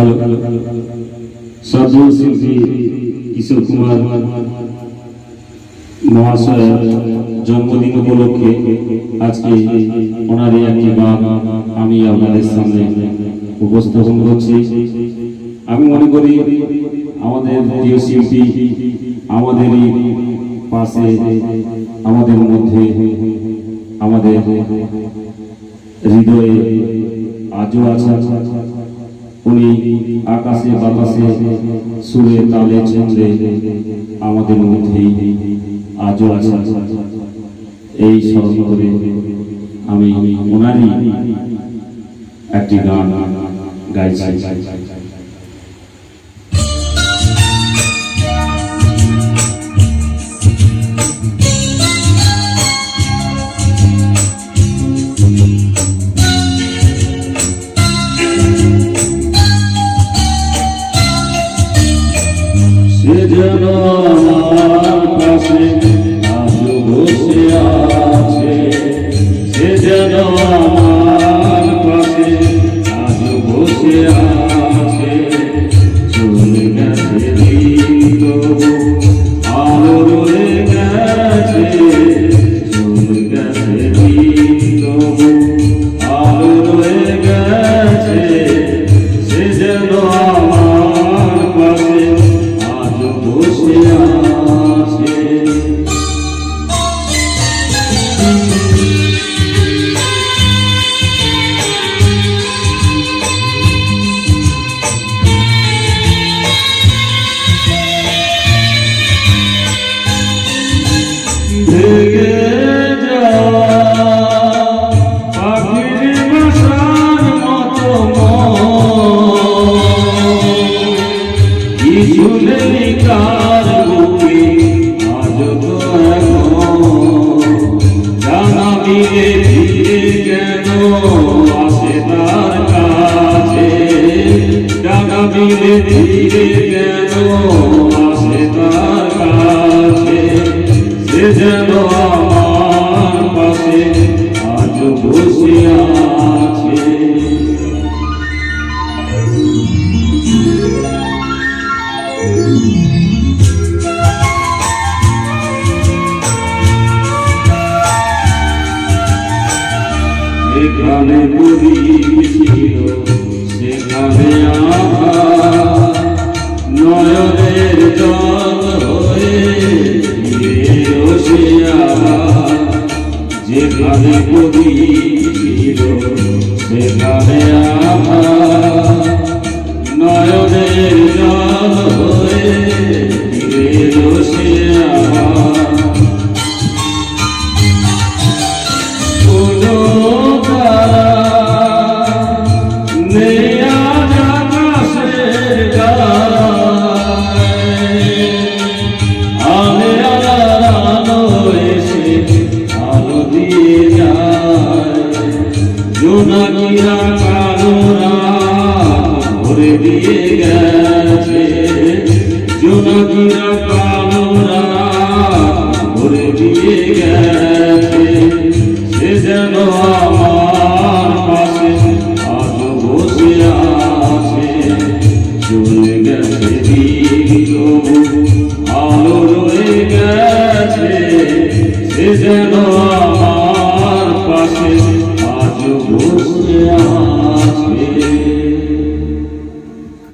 Hello সাধু শিল্পী কিশোর কুমার মহাশয় জন্মদিন উপলক্ষে আজকে ওনার একটি গান আমি আপনাদের সামনে উপস্থাপন করছি। আমি মনে করি আমাদের প্রিয় শিল্পী আমাদেরই পাশে, আমাদের মধ্যে, আমাদের হৃদয়ে আজও আছে। উনি আকাশে বাতাসে সুরে তালে ছন্দে আমাদের মধ্যেই আজও আছে। এই স্মরণ করে আমি ওনারই একটি গান গাইছি। সে যেন আমার পাশে আজও বসে আছে, সে যেন আমার পাশে আজও বসে আছে। চলে গেছে দিন আলো রয়ে গেছে, চলে গেছে দিন আলো রয়ে গেছে। সে যেন আমার পাশে বসে আছে। ভেঙে যাওয়া পাখির বাসার মতো কিছু নেই কার বুকে আজ তো জানা দিলে ফিরে কেন আসে তার কাছে, জানা দিলে ফিরে কেন আসে তার কাছে। সে যেন আমার পাশে আজ বসে আছে। যেখানে ছিল সেখানে নয়নের জল হয়ে যেখানে ছিল সেখানে নয়নের জল হয়ে জোনাকিরা কালো রাত ভরে দিয়ে গেছে।